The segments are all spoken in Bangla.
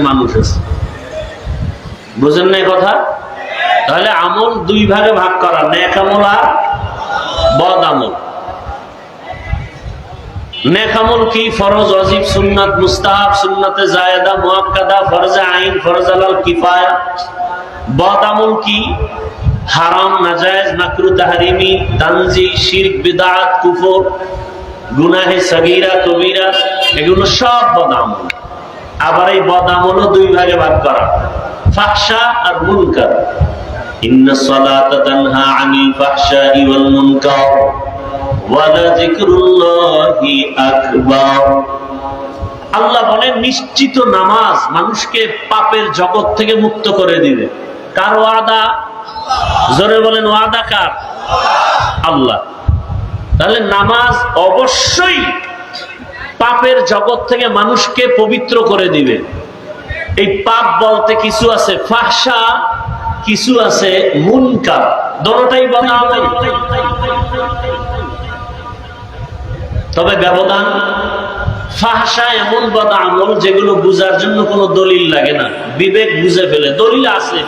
মানুষ আছে, বুঝেন না কথা? তাহলে আমল দুই ভাগে ভাগ করা, নেক আমল আর বদ আমল। নেক আমল কি? ফরজ, ওয়াজিব, সুন্নাত, মুস্তাহাব, সুন্নাতে জায়েদা, মুআক্কাদা, ফরজে আইন, ফরজ আলাল কিফায়া। বদ আমল কি? হারাম, নাজায়েজ, মাকরুহ, তাহরিমি, তানজি, শিরক, বিদআত, কুফর, গুনাহে সগীরা, কবীরা, এগুলো সব বদ আমল। আবার এই বদ আমলও দুই ভাগে ভাগ করা, ফাহশা আর মুনকার। ইন্নাস সালাতা তানহা আনিল ফাহশাই ওয়াল মুনকার ওয়া লাযিকরুল্লাহি আকবার। আল্লাহ বলেন নিশ্চিত নামাজ মানুষকে পাপের জগৎ থেকে মুক্ত করে দিবে। কার ওয়াদা? জোরে বলেন, ওয়াদা কার? আল্লাহ। তাহলে নামাজ অবশ্যই পাপের জগৎ থেকে মানুষকে পবিত্র করে দিবে। এই পাপ বলতে কিছু আছে ফাহশা, কিছু আছে মুনকার, দুটোটাই বদ আমল। তবে ব্যবধান, ফাহশা এমন বদ আমল যেগুলো বুঝার জন্য কোনো দলিল লাগে না, বিবেক বুঝে ফেলে। দলিল আছে,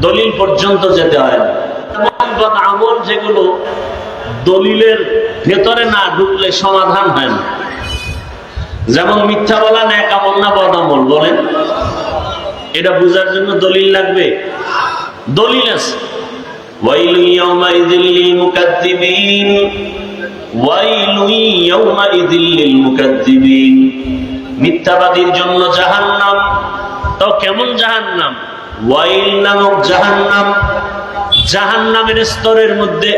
দলিল পর্যন্ত যেতে হয় না। এমন বদ আমল যেগুলো দলিলের ভেতরে না ঢুকলে সমাধান হয় না। যেমন মিথ্যা বলা নেক আমল না বদ আমল? বলেন, এটা বুঝার জন্য দলিল লাগবে? দলিল আছে। ওয়াইলু ইয়াউমাইযিল লিল মুকাদ্দিবিন, ওয়াইলু ইয়াউমাইযিল লিল মুকাদ্দিবিন। মিথ্যাবাদীর জন্য জাহান্নাম। তো কেমন জাহান্নাম? ওয়াইল নামক জাহান্নাম। জাহান্নামের স্তরের মধ্যে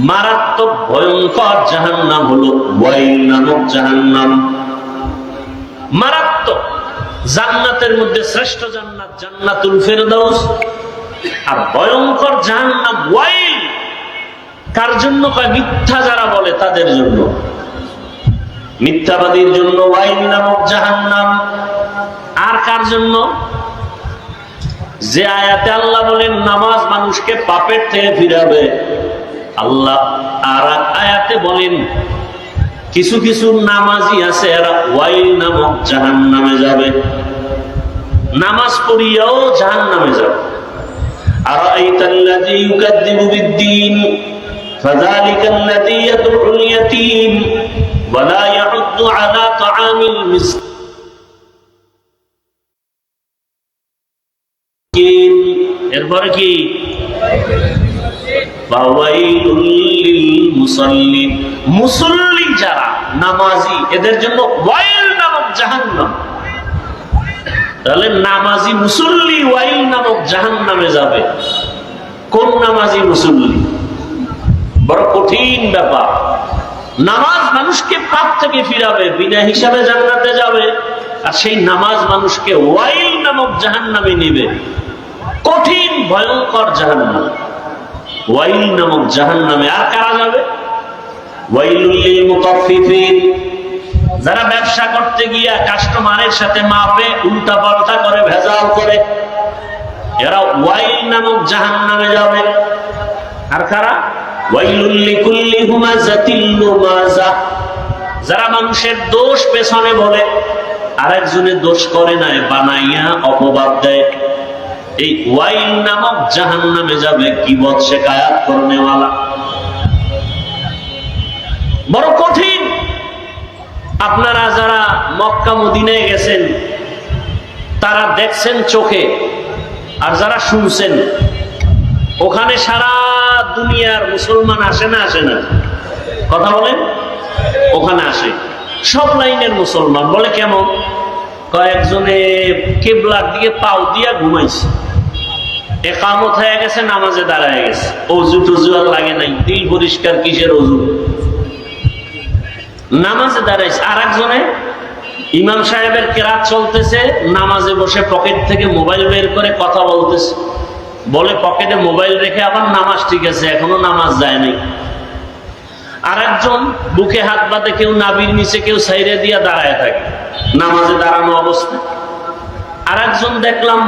মারাত্মক ভয়ঙ্কর জাহান্নাম হলো ওয়াইল নামক জাহান্নাম। মারাত্মক। জান্নাতের মধ্যে শ্রেষ্ঠ জান্নাত জান্নাতুল ফেরদাউস, আর ভয়ঙ্কর জাহান্নাম ওয়াইল। কার জন্য? কয় মিথ্যা যারা বলে তাদের জন্য, মিথ্যাবাদীর জন্য ওয়াইল নামক জাহান্নাম। আর কার জন্য? যে আয়াতে আল্লাহ বলেন নামাজ মানুষকে পাপের থেকে ফিরাবে, আল্লাহ আর আয়াতে বলেন কিছু কিছু নামাজি আছে এরা ওয়াইল নামক জাহান্নামে যাবে, নামাজ পড়িয়াও জাহান্নামে যাবে। আরাআইতাল্লাযী ইউকাযযিবু বিদ্দীন ফাযালিকাল্লাযী ইয়াদউল ইয়াতীম ওয়া লা ইয়াহুদ্দু আলা তাআমিল মিসকিন। এরপরে কি? ওয়াইলুল লিল মুসাল্লিন। মুসল্লি যারা নামাজি এদের জন্য ওয়াইল নামক জাহান্নাম। তাহলে নামাজি মুসল্লি ওয়াইল নামক জাহান্নামে যাবে। কোন নামাজি মুসল্লি? বড় কঠিন ব্যাপার। নামাজ মানুষকে পাপ থেকে ফিরাবে, বিনা হিসাবে জান্নাতে যাবে, আর সেই নামাজ মানুষকে ওয়াইল নামক জাহান্নামে নেবে। কঠিন ভয়ঙ্কর জাহান্নাম, ওয়াইল নামক জাহান্নামে। আর কারা যাবে? ওয়াইলুল লিল মুতাফফিফিন। যারা ব্যবসা করতে গিয়া কাস্টমারের সাথে মাপে উল্টা পাল্টা করে, ভেজাল করে, এরা ওয়াইল নামক জাহান্নামে যাবে। আর কারা? ওয়াইলুল লিকুল্লি হুমাযাতিল লুমাযা। যারা মানুষের দোষ পেছনে বলে, আরেকজনের দোষ করে নাই বানাইয়া অপবাদ দেয়, এই ওয়াইল নামক জাহান্নামে যাবে। গীবত শিকায়াত করনেওয়ালা। বড় কঠিন। আপনারা যারা মক্কা মদিনায় গেছেন তারা দেখছেন চোখে, আর যারা শুনছেন, ওখানে সারা দুনিয়ার মুসলমান আসে না? আসে না? কথা বলেন। ওখানে আসে সব লাইনের মুসলমান। বলে কেমন? কয়েকজনে কিবলার দিকে পাও দিয়া ঘুমাইছে, একামত হয়ে গেছে, নামাজে দাঁড়ায় গেছে, অজু টজু আর লাগে নাই, দিল পরিষ্কার, কিসের অজু, নামাজে দাঁড়াইছে। আর একজনে ইমাম সাহেবের কেরাত চলতেছে, নামাজে বসে পকেট থেকে মোবাইল বের করে কথা বলতেছে। বলে পকেটে মোবাইল রেখে আবার নামাজ ঠিক আছে, এখনো নামাজ যায় নাই। আর একজন বুকে হাত বাঁধে, কেউ নাভির নিচে, কেউ সাইডে দিয়া দাঁড়ায় থাকে নামাজে দাঁড়ানো অবস্থায়। আর একজন দেখলাম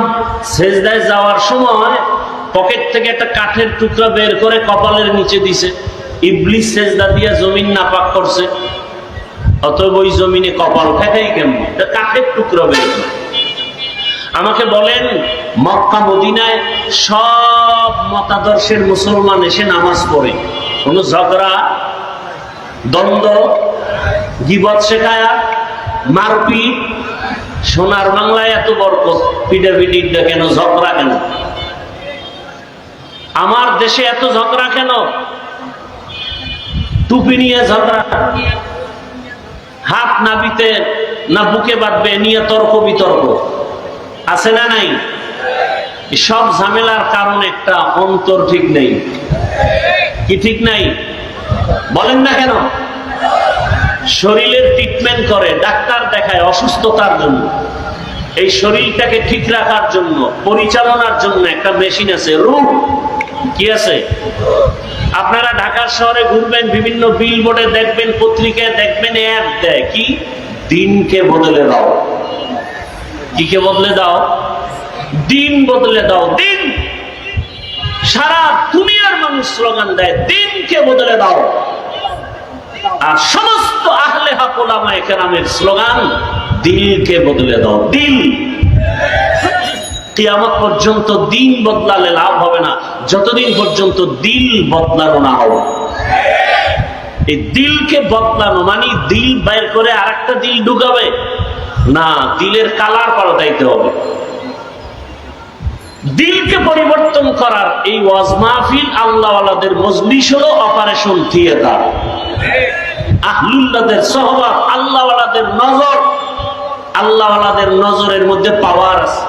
সেজদায় যাওয়ার সময় পকেট থেকে একটা কাঠের টুকরা বের করে কপালের নিচে দিছে। ইবলিস সেজদা দিয়া জমিন নাপাক করছে, অতএব ওই জমিনে কপাল ঠেকাই কেমন? কাঠের টুকরা বের করে। আমাকে বলেন, মক্কা মদিনায় সব মতাদর্শের মুসলমান এসে নামাজ পড়ে, কোন ঝগড়া দ্বন্দ্ব গীবত শেখায়া মারপিট? সোনার বাংলায় এত বরকত, পিডাপিডিটা কেন, ঝগড়া কেন? আমার দেশে এত ঝগড়া কেন? টুপি নিয়ে ঝগড়া, হাত নাবিতে না বুকে বাঁধবে নিয়ে তর্ক বিতর্ক, আছে না নাই? সব ঝামেলার কারণ একটা, অন্তর ঠিক নেই। কি ঠিক নাই? বলেন না কেন? শরীরের ট্রিটমেন্ট করে, ডাক্তার দেখায় অসুস্থতার জন্য। এই শরীরটাকে ঠিক রাখার জন্য, পরিচালনার জন্য একটা মেশিন আছে, রূপ। কি আছে? আপনারা ঢাকার শহরে ঘুরবেন, বিভিন্ন বিলবোর্ডে দেখবেন, পত্রিকায় দেখবেন, অ্যাড দেয় কি, দিনকে বদলে দাও। কি কে বদলে দাও? দিন বদলে দাও। দিন, সারা দুনিয়ার মানুষ স্লোগান দেয়, দিনকে বদলে দাও। আর সমস্ত আহলে হক ওলামায়ে কেরামের স্লোগান, দিলকে বদলে দাও। দিল, কিয়ামত পর্যন্ত দিন বদলালে লাভ হবে না, যতদিন পর্যন্ত দিল বদলানো না হবে। এই দিলকে বদলানো মানে দিল বাইর করে আরেকটা দিল ঢুকাবে না, দিলের কালার পাল্টাইতে হবে। দিলকে পরিবর্তন করার এই ওয়াজ মাহফিল, আল্লাহওয়ালাদের মজলিস হলো অপারেশন থিয়েটার। আহলুল্লাহদের সহবত, আল্লাহওয়ালাদের নজর, আল্লাহওয়ালাদের নজরের মধ্যে পাওয়ার আছে,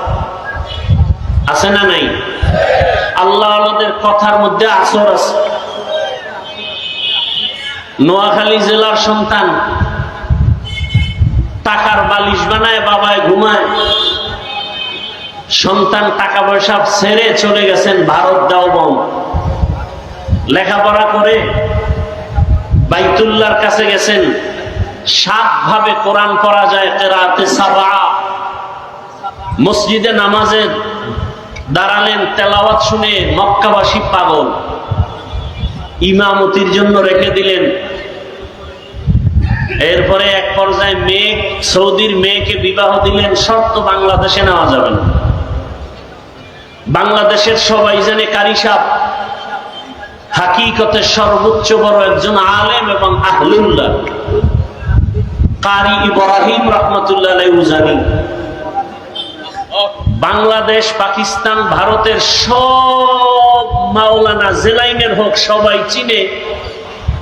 আছে না নাই? আল্লাহওয়ালাদের কথার মধ্যে আসর আছে। নোয়াখালী জেলার সন্তান, টাকার বালিশ বানায় বাবায় ঘুমায়। সন্তান টাকা পয়সা ছেড়ে চলে গেছেন ভারত দেওবন্দ, লেখাপড়া করে বাইতুল্লাহর কাছে গেছেন। 7 ভাবে কোরআন পড়া যায়, কেরাতে সাবা। মসজিদে নামাজে দাঁড়ালেন, তেলাওয়াত শুনে মক্কাবাসী পাগল, ইমামতির জন্য রেখে দিলেন। এরপরে এক পর্যায়ে মেয়ে, সৌদির মেয়েকে বিবাহ দিলেন, শর্ত বাংলাদেশে নেওয়া যাবে না। বাংলাদেশের সবাই জানে কারি সাহেব হাকিকতের সর্বোচ্চ বড় একজন আলেম এবং আহলুল্লাহ, কারি ইব্রাহিম রাহমাতুল্লাহ আলাইহি উজানি। বাংলাদেশ, পাকিস্তান, ভারতের সব মাওলানা জেলাইনের হোক, সবাই চিনে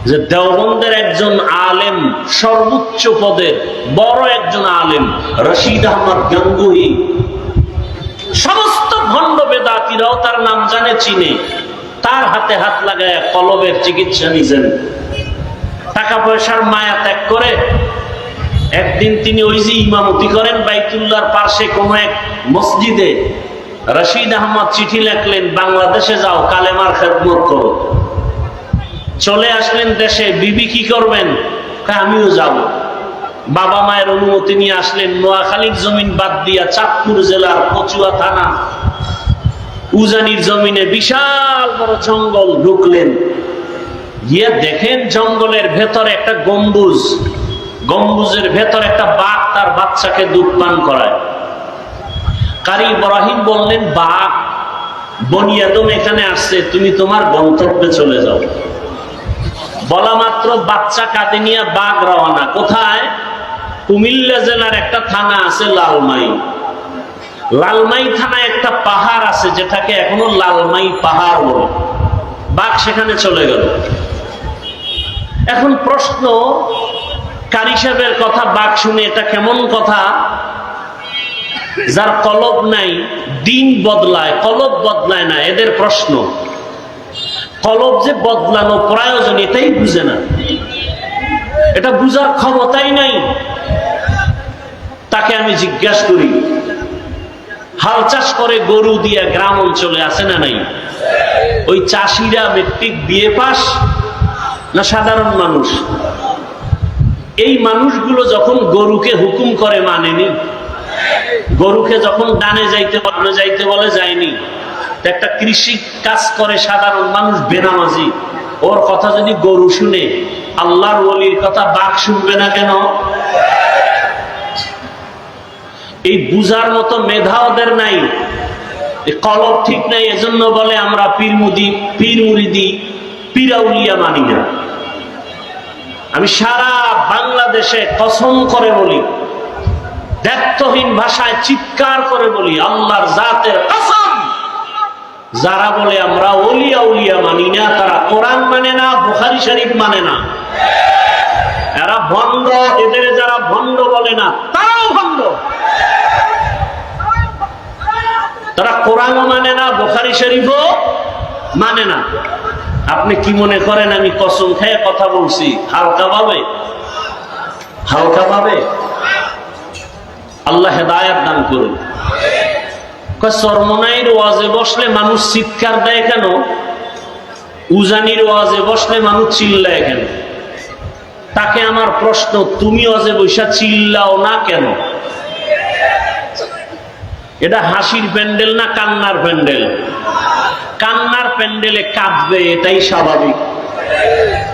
যে দেওবন্দের একজন আলেম, সর্বোচ্চ পদের বড় একজন আলেম, রশিদ আহমদ গঙ্গুহি। সমস্ত ভণ্ড বেদাতীরাও তার নাম জানে, চিনে। তার হাতে হাত লাগায় কলবের চিকিৎসা নিছেন। টাকা পয়সার মায়া ত্যাগ করে একদিন তিনি ওই যে ইমামতি করেন বাইতুল্লাহর পাশে কোন এক মসজিদে, রশিদ আহমদ চিঠি লেখলেন, বাংলাদেশে যাও, কালেমার খেদমত করো। চলে আসলেন দেশে। বিবি কি করবেন? আমিও যাব। বাবা মায়ের অনুমতি নিয়ে আসলেন। নোয়াখালীর জমিন বাদ দিয়া চাঁদপুর জেলার কচুয়া থানা উজানির জমিনে বিশাল বড় জঙ্গল ঢুকলেন। গিয়ে দেখেন জঙ্গলের ভেতরে একটা গম্বুজ, গম্বুজের ভেতর একটা বাঘ তার বাচ্চাকে দুধ পান করায়। কারি ইব্রাহিম বললেন, বাঘ, বনি আদম এখানে আসছে, তুমি তোমার গন্তব্যে চলে যাও। বলা মাত্র বাচ্চা কাঁধে নিয়ে বাঘ রওনা। কোথায়? কুমিল্লা জেলার একটা থানা আছে লালমাই। লালমাই থানায় একটা পাহাড় আছে, যেটাকে এখনো লালমাই পাহাড় বলে। বাঘ সেখানে চলে গেল। এখন প্রশ্ন, কারি সাহেবের কথা বাঘ শুনে, এটা কেমন কথা? যার কলব নাই, দিন বদলায়, কলব বদলায় না। এদের প্রশ্ন, কলব যে বদলানো প্রয়োজন এটাই বুঝে না, এটা বুঝার ক্ষমতাই নাই। তাকে আমি জিজ্ঞাসা করি, হাল চাষ করে গরু দিয়া গ্রাম অঞ্চলে, আছে না নাই? ওই চাষিরা মেট্রিক বিএ পাস না সাধারণ মানুষ? এই মানুষগুলো যখন গরুকে হুকুম করে মানেনি, গরুকে যখন ডানে যাইতে বলে যায়নি। একটা কৃষি কাজ করে সাধারণ মানুষ বেনামাজি, ওর কথা যদি গরু শুনে, আল্লাহর ওলির কথা বাঘ শুনবে না কেন? এই বুঝার মতো মেধা ওদের নাই, কলব ঠিক নাই, এজন্য বলে আমরা পীর মুরিদি পীরাউলিয়া মানি না। আমি সারা বাংলাদেশে কসম করে বলি, দ্ব্যর্থহীন ভাষায় চিৎকার করে বলি, আল্লাহর জাতের কসম, যারা বলে আমরা ওলিয়া উলিয়া মানি না, তারা কোরআন মানে না, বুখারী শরীফ মানে না, এরা ভণ্ড। এদের যারা ভণ্ড বলে না, তারাও ভণ্ড। তারা কোরআনও মানে না, বুখারী শরীফও মানে না। আপনি কি মনে করেন আমি কসম খেয়ে কথা বলছি হালকা ভাবে? হালকা ভাবে? আল্লাহ হেদায়েত দান করুন। চরমনাইর ওয়াজে বসলে মানুষ চিৎকার দেয় কেন? উজানির ওয়াজে বসলে মানুষ চিল্লায় কেন? তাকে আমার প্রশ্ন, তুমি ওয়াজে বৈশা চিল্লাও না কেন? এটা হাসির প্যান্ডেল না কান্নার প্যান্ডেল? কান্নার প্যান্ডেলে কাঁদবে, এটাই স্বাভাবিক।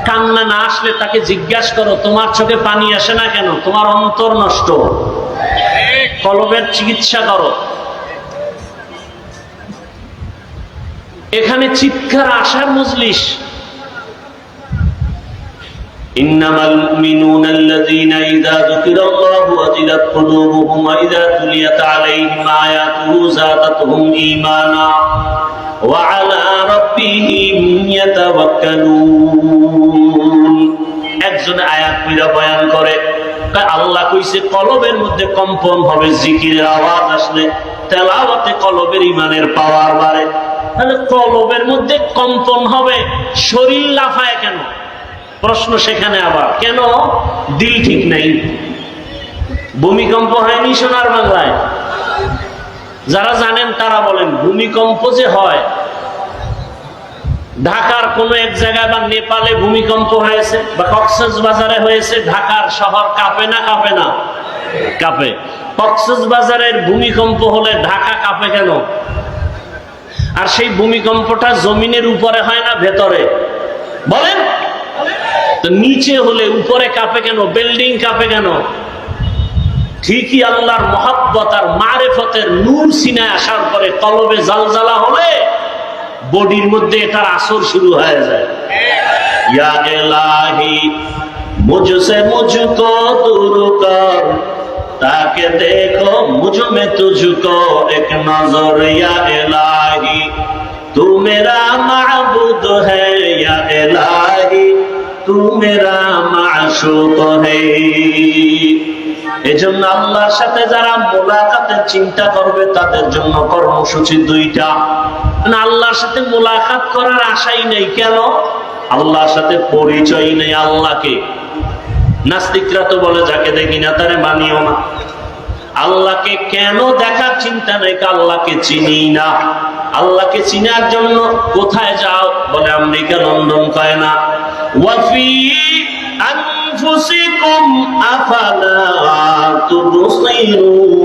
কান্না না আসলে তাকে জিজ্ঞাসা করো, তোমার চোখে পানি আসে না কেন? তোমার অন্তর নষ্ট, কলবের চিকিৎসা করো। এখানে চিৎকার আসার মজলিস। ইন্নামাল মুমিনুনা আল্লাযীনা ইযা যুকিরাল্লাহু ওয়াজিলাত কুলুবুহুম ওয়া ইযা তুলিয়াত আলাইহিম আয়াতুহু যাদাতুহুম ঈমানা ওয়া আলা রাব্বিহিম ইয়াতাওয়াক্কালুন। একজন আয়াত পড়া বয়ান করে, আল্লাহ কইছে কলবের মধ্যে কম্পন হবে জিকিরের আওয়াজ আসলে, তেলাওয়াতে কলবের ঈমানের পাওয়ার বাড়ে। তাহলে কলবের মধ্যে কম্পন হবে, শরীর লাফায় কেন? প্রশ্ন সেখানে আবার, কেন? দিল ঠিক নাই। ভূমিকম্প হয়নি সোনার বাংলায়? যারা জানেন তারা বলেন, ভূমিকম্প যে হয়, ঢাকার কোন এক জায়গায় বা নেপালে ভূমিকম্প হয়েছে, বা কক্সবাজারে হয়েছে, ঢাকার শহর কাঁপে না কাঁপে না? কাঁপে। কক্সবাজারের ভূমিকম্প হলে ঢাকা কাঁপে কেন? আর সেই ভূমিকম্পটা জমিনের উপরে হয় না ভেতরে? বলেন তো, নিচে হলে উপরে কাঁপে কেন? বিল্ডিং কাঁপে কেন? ঠিকই আল্লাহর মহব্বত আর মারেফতের নূর সিনায় আসার পরে কলবে জালজালা হলে বডির মধ্যে এটার আসর শুরু হয়ে যায়। ইয়া ইলাহি মুঝসে মুঝকো দূর কর, তাকে দেখো মুঝ মে তুঝকো এক নজর। ইয়া ইলাহি তু মেরা মাবুদ হ্যায়, ইয়া ইলাহি তু মেরা মাশুক হ্যায়। এজন্য আল্লাহর সাথে যারা মোলাকাতের চিন্তা করবে তাদের জন্য কর্মসূচি দুইটা। না, আল্লাহর সাথে মোলাকাত করার আশাই নেই। কেন? আল্লাহর সাথে পরিচয় নেই। আল্লাহকে নাস্তিকরা তো বলে, যাকে দেখি না তারে মানিও না। আল্লাহকে কেন দেখার চিন্তা নেই? আল্লাহকে চিনি না। আল্লাহকে চিনার জন্য কোথায় যাও? বলে আমেরিকা, লন্ডন কয় না। ওয়াফি আনফুসিকুম আফালা তুবসিরুন।